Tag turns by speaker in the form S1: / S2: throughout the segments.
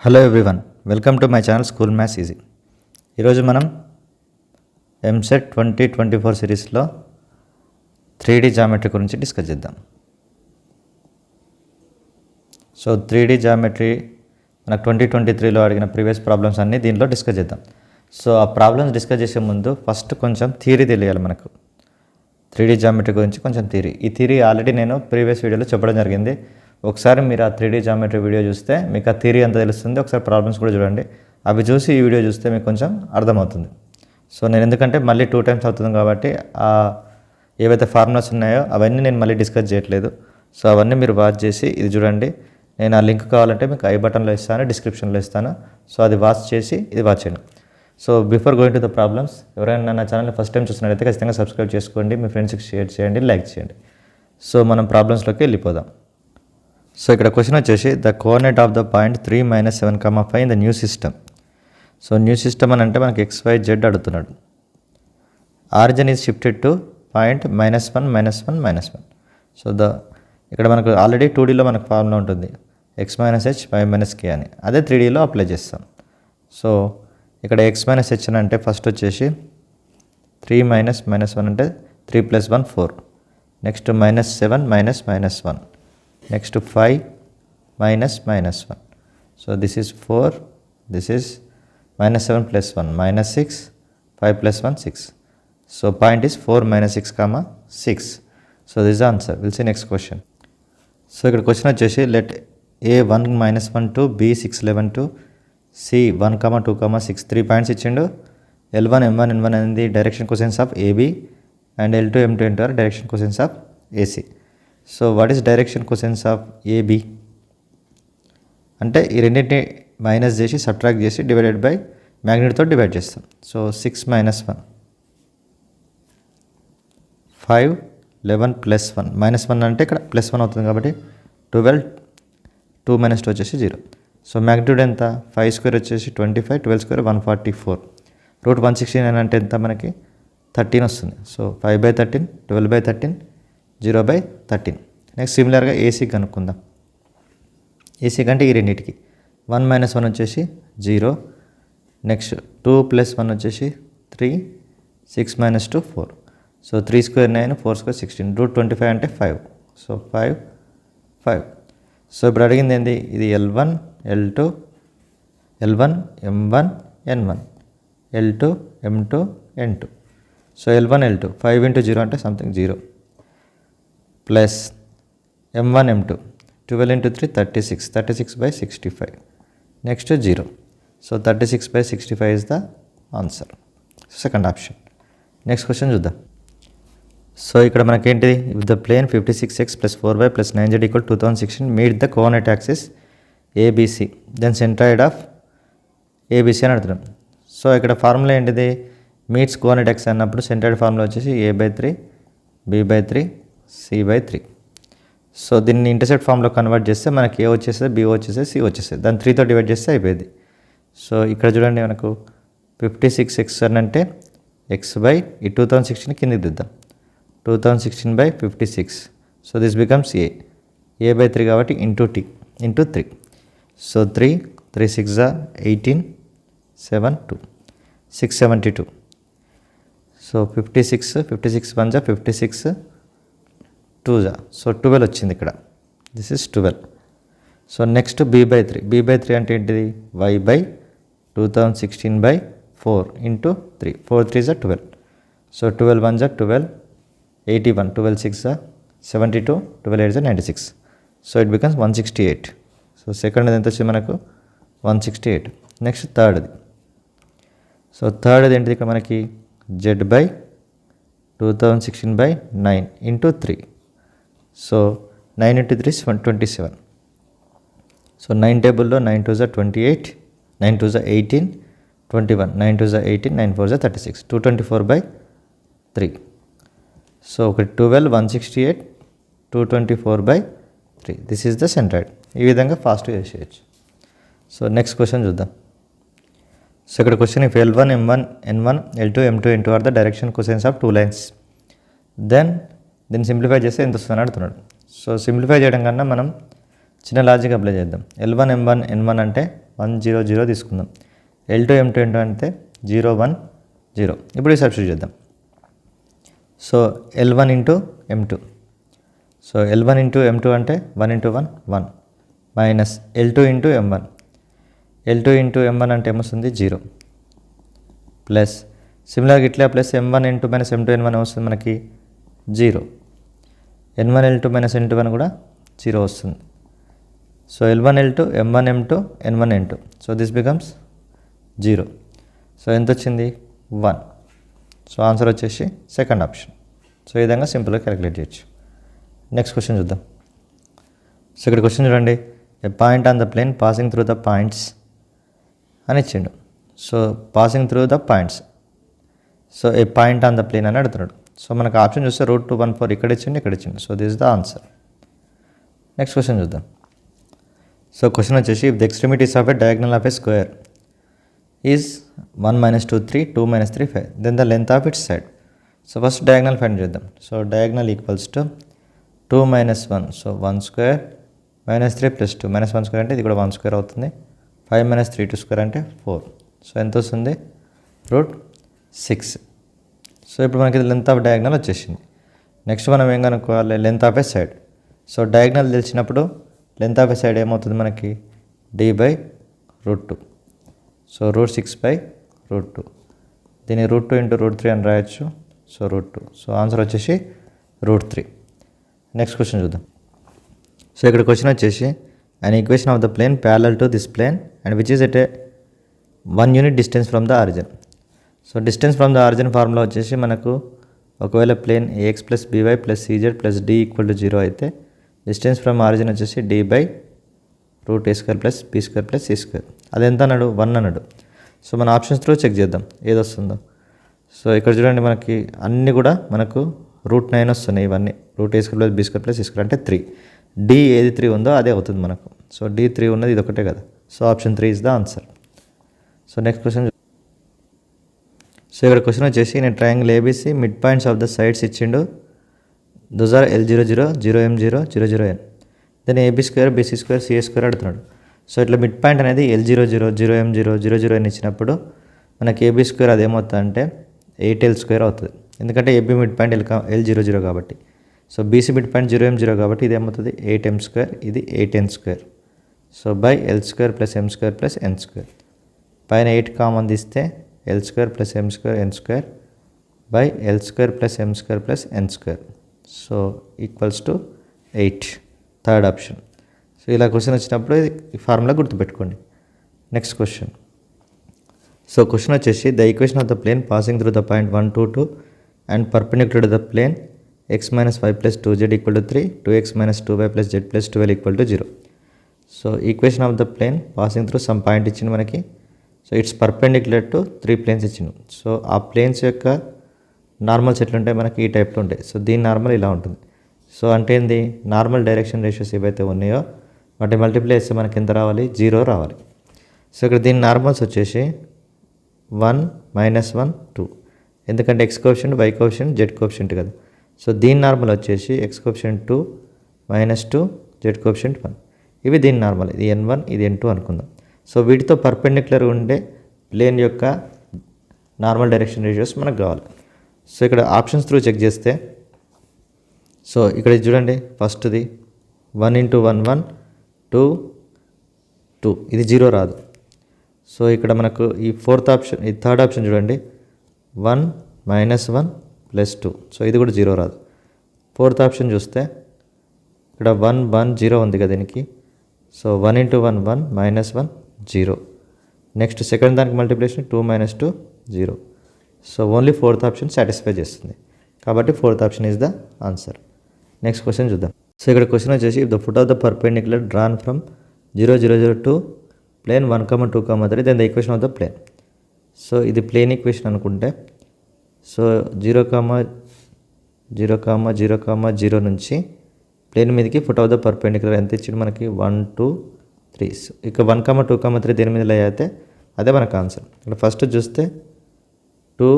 S1: Hello everyone, welcome to my channel school maths easy. ఈరోజు మనం ఎంసెట్ 2024 సిరీస్లో 3D జామెట్రీ గురించి డిస్కస్ చేద్దాం. సో 3D జామెట్రీ మనకు 2023లో అడిగిన ప్రీవియస్ ప్రాబ్లమ్స్ అన్నీ దీంట్లో డిస్కస్ చేద్దాం. సో ఆ ప్రాబ్లమ్స్ డిస్కస్ చేసే ముందు ఫస్ట్ కొంచెం థియరీ తెలియాలి మనకు. 3D జామెట్రీ గురించి కొంచెం థియరీ. ఈ థియరీ ఆల్రెడీ నేను ప్రీవియస్ వీడియోలో చెప్పడం జరిగింది. ఒకసారి మీరు ఆ 3D జామెట్రీ వీడియో చూస్తే మీకు ఆ థియరీ అంతా తెలుస్తుంది. ఒకసారి ప్రాబ్లమ్స్ కూడా చూడండి. అవి చూసి ఈ వీడియో చూస్తే మీకు కొంచెం అర్థమవుతుంది. సో నేను ఎందుకంటే మళ్ళీ 2 times అవుతుంది కాబట్టి ఏవైతే ఫార్ములాస్ ఉన్నాయో అవన్నీ నేను మళ్ళీ డిస్కస్ చేయట్లేదు. సో అవన్నీ మీరు వాచ్ చేసి ఇది చూడండి. నేను ఆ లింక్ కావాలంటే మీకు ఐ బటన్లో ఇస్తాను, డిస్క్రిప్షన్లో ఇస్తాను. సో అది వాచ్ చేసి ఇది వాచ్ చేయండి. So before going to the problems, ఎవరైనా నా ఛానల్ని ఫస్ట్ టైం చూసినట్లయితే ఖచ్చితంగా సబ్స్క్రైబ్ చేసుకోండి, మీ ఫ్రెండ్స్కి షేర్ చేయండి, లైక్ చేయండి. సో మనం ప్రాబ్లమ్స్లోకి వెళ్ళిపోదాం. సో ఇక్కడ క్వశ్చన్ వచ్చేసి the coordinate of the point 3 - 7, 5 in the new system. So new system అని అంటే మనకి XYZ అడుగుతున్నాడు. Origin is shifted to point -1, -1, -1. So ఇక్కడ మనకు ఆల్రెడీ 2Dలో మనకు ఫార్ములా ఉంటుంది, x - h y - k అని. అదే 3Dలో అప్లై చేస్తాం. సో ఇక్కడ x - h అని అంటే ఫస్ట్ వచ్చేసి 3 - -1 అంటే 3 + 1 4. Next -7 - -1. Next 5 - -1. So this is 4, this is -7 + 1 -6, 5 + 1 6. So point is 4 - 6, 6. So this is the answer. We'll see next question. So ఇక్కడ క్వశ్చన్ వచ్చేసి let A 1 - 1 to B 6 11 to C 1, 2, 6 3 points ఇచ్చిండు. L1 M1 N1 అనేది direction questions of AB and L2 M2 N2 are direction questions of AC. So what is direction questions of AB అంటే ఈ రెండింటిని minus చేసి subtract చేసి divided by మ్యాగ్నిట్యూడ్తో divide చేస్తాం. So 6 - 1 5 11 + 1 -1 అంటే ఇక్కడ +1 అవుతుంది కాబట్టి 12 2 - 2 వచ్చేసి 0. సో మ్యాగ్నిట్యూడ్ ఎంత? 5² వచ్చేసి 25, 12² 144. √169 అంటే ఎంత? మనకి 13 వస్తుంది. సో 5/13, 12/13, 0/13. నెక్స్ట్ సిమిలర్గా ఏసీ కనుక్కుందాం. ఏసీ కంటే ఈ రెండింటికి 1 - 1 వచ్చేసి 0. నెక్స్ట్ 2 + 1 వచ్చేసి 3, 6 - 2 4. సో 3² 9, 4² 16. √25 అంటే 5. సో 5, 5. సో ఇప్పుడు అడిగింది ఏంటి? ఇది L1 L2 L1 M1 N1 L2 M2 N2. So L1 L2 5 × 0 అంటే something 0 plus M1 M2 12 × 3 36, 36/65. Next 0. So 36/65 is the answer, second option. Next question చూద్దాం. సో ఇక్కడ మనకేంటిది? If the plane 56x + 4y + 9z = 2016 meet the coordinate axis ABC, then centroid of ABC అని అడుగుతున్నాం. So ఇక్కడ formula ఏంటిది? Meets coordinate axis అన్నప్పుడు centroid formula వచ్చేసి A/3 B/3 C/3. So దీన్ని ఇంటర్సెప్ట్ ఫామ్లో కన్వర్ట్ చేస్తే మనకి A వచ్చేస్తుంది, B వచ్చేస్తుంది, C వచ్చేస్తుంది. దాన్ని 3తో డివైడ్ చేస్తే అయిపోయింది. సో ఇక్కడ చూడండి, మనకు 56x అంటే x/, ఈ 2016 కిందకి దిద్దాం, 2016/56. సో దిస్ బికమ్స్ A/3 కాబట్టి ఇంటూ 3. సో 3 6 18 7 2 672. సో 56 1 56 2 సో 12 వచ్చింది ఇక్కడ. This is 12. So next B/3 అంటే ఏంటిది? y/2016/4 × 3. 4 3 12. So 12 1 12 81, 12 6 72, 12 8 96. So it becomes 168. So second ఎంత వచ్చింది మనకు? 168. నెక్స్ట్ థర్డ్ది. సో థర్డ్ది ఏంటిది? ఇక్కడ మనకి z/2016/9 × 3. So 9 × 3 is 27. సో 9 టేబుల్లో 9 2 28, 9 2 18, 21, 9 2 18, 9 4 36, 224/3. సో ఒకటి 12, 168, 224/3. This is the centroid. ఈ విధంగా ఫాస్ట్గా చేసేయచ్చు. సో నెక్స్ట్ క్వశ్చన్ చూద్దాం. సో ఇక్కడ question if L1 M1 N1 L2 M2 N2 are the direction questions of 2 lines, then దీన్ని సింప్లిఫై చేస్తే ఎంత వస్తుందని అడుగుతున్నాడు. సో సింప్లిఫై చేయడం కన్నా మనం చిన్న లాజిక్ అప్లై చేద్దాం. L1 M1 N1 అంటే 1 0 0 తీసుకుందాం. L2 M2 అంటే 0 1 0. ఇప్పుడు సబ్స్టిట్యూట్ చేద్దాం. So L1 into M2. So L1 into M2 అంటే 1 into 1 1 minus L2 into M1. L2 into M1 అంటే ఏమొస్తుంది 0 ప్లస్ సిమిలర్గా ఇట్లా plus M1 into minus M2 N1 వస్తుంది మనకి 0. N1 L2 minus N2 N1 కూడా 0 వస్తుంది. So L1 L2 M1 M2 N1 N2. So this becomes 0. So ఎంత వచ్చింది 1. సో ఆన్సర్ వచ్చేసి సెకండ్ ఆప్షన్. సో ఈ విధంగా సింపుల్గా క్యాలిక్యులేట్ చేయొచ్చు. నెక్స్ట్ క్వశ్చన్ చూద్దాం. సో ఇక్కడ క్వశ్చన్ చూడండి, a point on the plane passing through the points అని ఇచ్చిండు. So passing through the points, so a point on the plane అని అడుగుతున్నాడు. సో మనకు ఆప్షన్ చూస్తే √214 ఇక్కడ ఇచ్చిండు, ఇక్కడ ఇచ్చిండు. So this is the answer. Next question చూద్దాం. సో క్వశ్చన్ వచ్చేసి, if the extremities of a diagonal of a square is 1 - 2 3 2 - 3 5 then the length of its side. So first diagonal find చేద్దాం. So diagonal equals to 2 - 1, so 1 square -3 + 2 -1 square అంటే ఇది కూడా 1 square అవుతుంది. 5 - 3 2 square అంటే 4. So ఎంత వస్తుంది √6. So ఇప్పుడు మనకి లెంత్ ఆఫ్ డయాగ్నల్ వచ్చేసింది. నెక్స్ట్ మనం ఏం కనుక్కోవాలి, length of a side. So diagonal తెలిసినప్పుడు లెంత్ ఆఫ్ ఎ సైడ్ ఏమవుతుంది మనకి d/√2. సో √6/√2. దీన్ని √2 × √3 అని రాయొచ్చు. సో √2. సో ఆన్సర్ వచ్చేసి √3. నెక్స్ట్ క్వశ్చన్ చూద్దాం. సో ఇక్కడ క్వశ్చన్ వచ్చేసి, an equation of the plane parallel to this plane and which is at a 1 unit distance from the origin. So distance from the origin formula వచ్చేసి మనకు ఒకవేళ plane ax + by + cz + d = 0 అయితే distance from origin వచ్చేసి d/√a² + b² + c². అది ఎంత అన్నాడు 1 అన్నాడు. So మన ఆప్షన్స్ త్రూ చెక్ చేద్దాం ఏది వస్తుందో. సో ఇక్కడ చూడండి మనకి అన్నీ కూడా మనకు √9 వస్తున్నాయి. ఇవన్నీ √a² + b² + c² అంటే 3. d ఏది 3 ఉందో అదే అవుతుంది మనకు. సో d 3 ఉన్నది ఇది ఒకటే కదా. So option 3 is the answer. So next question. So ఇక్కడ క్వశ్చన్ వచ్చేసి, నేను triangle ABC mid points of the sides ఇచ్చిండు. Those are L00 0M0 00N. Then AB² BC² CA² అడుగుతున్నాడు. సో ఇట్లా మిడ్ పాయింట్ అనేది L00 0M0 00N ఇచ్చినప్పుడు మనకి AB² అదేమవుతుంది అంటే 8L² అవుతుంది. ఎందుకంటే AB మిడ్ పాయింట్ L00 కాబట్టి. So BC mid point 0M0 కాబట్టి ఇది ఏమవుతుంది 8M², ఇది 8N². So by L² + M² + N². పైన 8 కామన్ తీస్తే L² + M² N² by L² + M² + N². So equals to 8. Third option. So ఇలా క్వశ్చన్ వచ్చినప్పుడు ఈ ఫార్ములా గుర్తుపెట్టుకోండి. Next question. సో క్వశ్చన్ వచ్చేసి, the equation of the plane passing through the point 1 2 2 and perpendicular to the plane x - 5 + 2z = 3 2x - 2y + z + 12 = 0. So equation of the plane passing through some point ఇచ్చింది మనకి. So it's perpendicular to 3 planes ఇచ్చింది. So ఆ planes యొక్క normals ఎట్లుంటాయి మనకి ఈ టైప్లో ఉంటాయి. సో దీని నార్మల్ ఇలా ఉంటుంది. సో అంటే ఏంది, నార్మల్ డైరెక్షన్ రేషియోస్ ఏవైతే ఉన్నాయో వాటి మల్టిప్లై చేస్తే మనకి ఎంత రావాలి 0 రావాలి. సో ఇక్కడ దీని నార్మల్స్ వచ్చేసి 1 -1 2. ఎందుకంటే x coefficient y coefficient z coefficient కదా. సో దీని నార్మల్ వచ్చేసి x కోఎఫిషియంట్ 2 -2 z కోఎఫిషియంట్ 1. ఇవి దీని నార్మల్, ఇది n1 ఇది n2 అనుకుందాం. సో వీటితో పర్పెండిక్యులర్ ఉండే ప్లేన్ యొక్క నార్మల్ డైరెక్షన్ రేషియోస్ మనకు కావాలి. సో ఇక్కడ ఆప్షన్స్ త్రూ చెక్ చేస్తే, సో ఇక్కడ చూడండి ఫస్ట్ది 1 × 1 1 2 2 ఇది 0 రాదు. సో ఇక్కడ మనకు ఈ ఫోర్త్ ఆప్షన్, ఈ థర్డ్ ఆప్షన్ చూడండి 1 -1 + 2. సో ఇది కూడా 0 రాదు. ఫోర్త్ ఆప్షన్ చూస్తే ఇక్కడ 1 1 0 ఉంది కదా దీనికి. సో 1 × 1 1 -1 0. నెక్స్ట్ సెకండ్ దానికి multiplication 2 - 2 0. So only fourth option satisfy చేస్తుంది కాబట్టి fourth option is the answer. Next question చూద్దాం. సో ఇక్కడ క్వశ్చన్ వచ్చేసి, if the foot of the perpendicular drawn from 0 0 0 to plane 1 2 3 then the equation of the plane. So ఇది plane equation అనుకుంటే, so 0 0 0 0 నుంచి plane మీదకి foot of the perpendicular ఎంత ఇచ్చింది మనకి 1 2 3. ఇక 1 2 3 దేని మీద లే అయితే అదే మనకు ఆన్సర్. ఇక్కడ ఫస్ట్ చూస్తే 2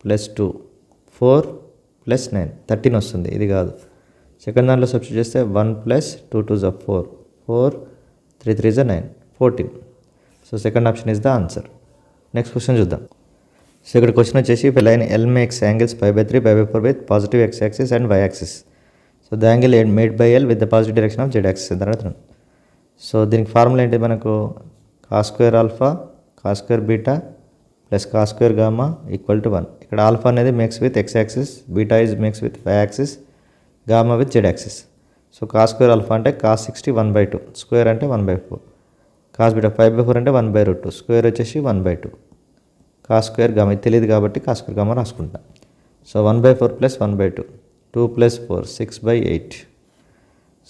S1: + 2 4 + 9 13 వస్తుంది, ఇది కాదు. సెకండ్ దాంట్లో సబ్స్టిట్యూట్ చేస్తే 1 + 2 2 4 4 3 3 9 14. So second option is the answer. Next question చూద్దాం. సో ఇక్కడ క్వశ్చన్ వచ్చేసి if line L makes angles π/3 π/4 with positive x axis and y axis. So the angle made by L with the positive direction of z axis అని అడుగుతున్నాను. సో దీనికి formula ఏంటి మనకు cos² alpha cos² beta plus cos² gamma equal to 1. ఇక్కడ alpha అనేది makes with x axis, beta is makes with y axis, gamma with z axis. So cos² alpha అంటే cos 60 1/2, square అంటే 1/4, cos బీటా 5/4 అంటే 1/2, square వచ్చేసి 1/2, cos² gamma ఇది తెలియదు కాబట్టి cos² gamma రాసుకుంటాం. So 1/4 plus 1/2, 2 plus 4 6/8.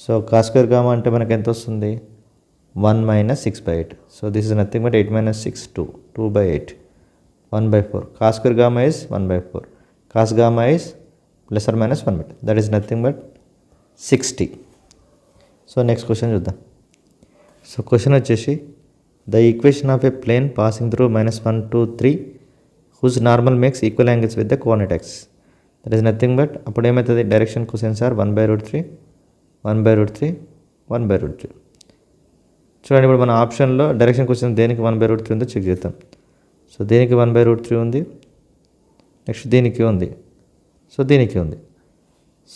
S1: So cos² gamma అంటే మనకి ఎంత వస్తుంది 1 minus 6/8. So this is nothing but 8 minus 6 2, 2/8, 1/4. cos² gamma is 1/4. cos gamma is plus or minus 1/2. That is nothing but 60. So next question చూద్దాం. So question వచ్చేసి the equation of a plane passing through -1 2 3 whose normal makes equal angles with the coordinate axis. That is nothing but అప్పుడు ఏమవుతుంది direction questions are 1/√3 1/√3 1/√3. చూడండి ఇప్పుడు మన ఆప్షన్లో direction question దేనికి 1/√3 ఉందో చెక్ చేద్దాం. సో దీనికి 1/√3 ఉంది, నెక్స్ట్ దీనికి ఉంది, సో దీనికి ఉంది.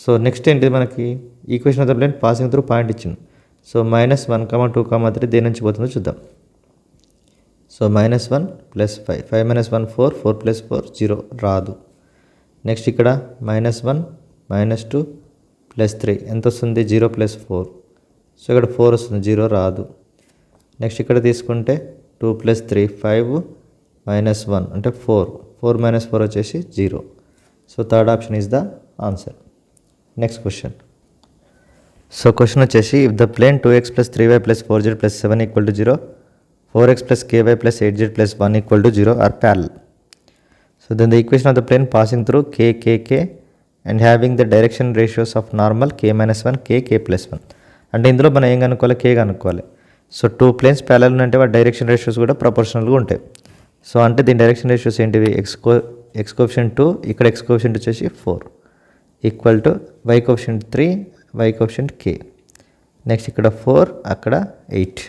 S1: సో నెక్స్ట్ ఏంటి మనకి equation of the plane passing through point ఇచ్చింది. సో -1, 2, 3 దేని నుంచి పోతుందో చూద్దాం. సో -1 ప్లస్ 5, 5 - 1 4, 4 + 4 0 రాదు. నెక్స్ట్ ఇక్కడ -1 -2 ప్లస్ 3 ఎంత వస్తుంది 0 + 4. సో ఇక్కడ 4 వస్తుంది 0 రాదు. నెక్స్ట్ ఇక్కడ తీసుకుంటే 2 + 3 5 -1 అంటే 4, 4 - 4 వచ్చేసి 0. So third option is the answer. Next question. So question వచ్చేసి if the plane 2x + 3y + 4z + 7 = 0, 4x + ky + 8z + 1 = 0 are parallel. So then the equation of the plane passing through k and having the direction ratios of normal k - 1 k + 1. అంటే ఇందులో మనం ఏం కనుక్కోవాలి k కనుక్కోవాలి. So 2 planes parallel అంటే వాటి direction ratios కూడా ప్రపోర్షనల్గా ఉంటాయి. సో అంటే దీని డైరెక్షన్ రేషియోస్ ఏంటివి x కోఎఫిషియంట్ 2 ఇక్కడ x కోఎఫిషియంట్ వచ్చేసి 4 equal to y coefficient 3 y coefficient k. Next ఇక్కడ 4 అక్కడ 8.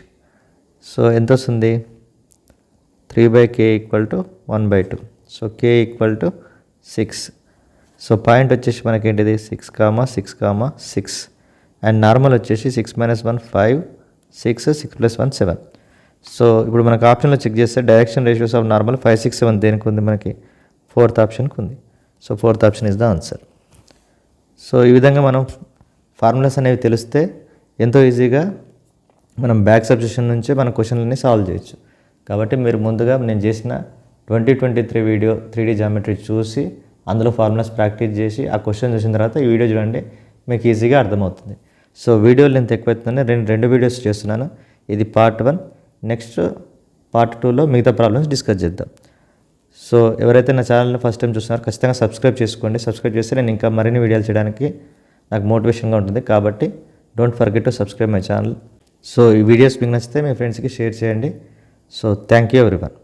S1: సో ఎంత వస్తుంది 3/k = 1/2. So k = 6. So point వచ్చేసి మనకి ఏంటిది 6, 6, 6 అండ్ నార్మల్ వచ్చేసి 6 - 1 5, 6 + 1 7. సో ఇప్పుడు మనకు ఆప్షన్లో చెక్ చేస్తే డైరెక్షన్ రేషియోస్ ఆఫ్ నార్మల్ 5 6 7 దేనికి ఉంది మనకి ఫోర్త్ ఆప్షన్కి ఉంది. So fourth option is the answer. So ఈ విధంగా మనం ఫార్ములాస్ అనేవి తెలిస్తే ఎంతో ఈజీగా మనం బ్యాక్ సబ్స్టిట్యూషన్ నుంచే మన క్వశ్చన్లని సాల్వ్ చేయొచ్చు. కాబట్టి మీరు ముందుగా నేను చేసిన 2023 వీడియో 3D జామెట్రీ చూసి అందులో ఫార్ములాస్ ప్రాక్టీస్ చేసి ఆ క్వశ్చన్ చూసిన తర్వాత ఈ వీడియో చూడండి, మీకు ఈజీగా అర్థమవుతుంది. సో వీడియో లెంత్ ఎక్కువైతుందని రెండు వీడియోస్ చేస్తున్నాను. ఇది పార్ట్ 1, నెక్స్ట్ పార్ట్ 2లో మిగతా ప్రాబ్లమ్స్ డిస్కస్ చేద్దాం. సో ఎవరైతే నా ఛానల్ని ఫస్ట్ టైం చూస్తున్నారో ఖచ్చితంగా సబ్స్క్రైబ్ చేసుకోండి. సబ్స్క్రైబ్ చేస్తే నేను ఇంకా మరిన్ని వీడియోలు చేయడానికి నాకు మోటివేషన్గా ఉంటుంది. కాబట్టి don't forget to subscribe my channel. So ఈ వీడియోస్ మీకు నచ్చితే మీ ఫ్రెండ్స్కి షేర్ చేయండి. So thank you everyone.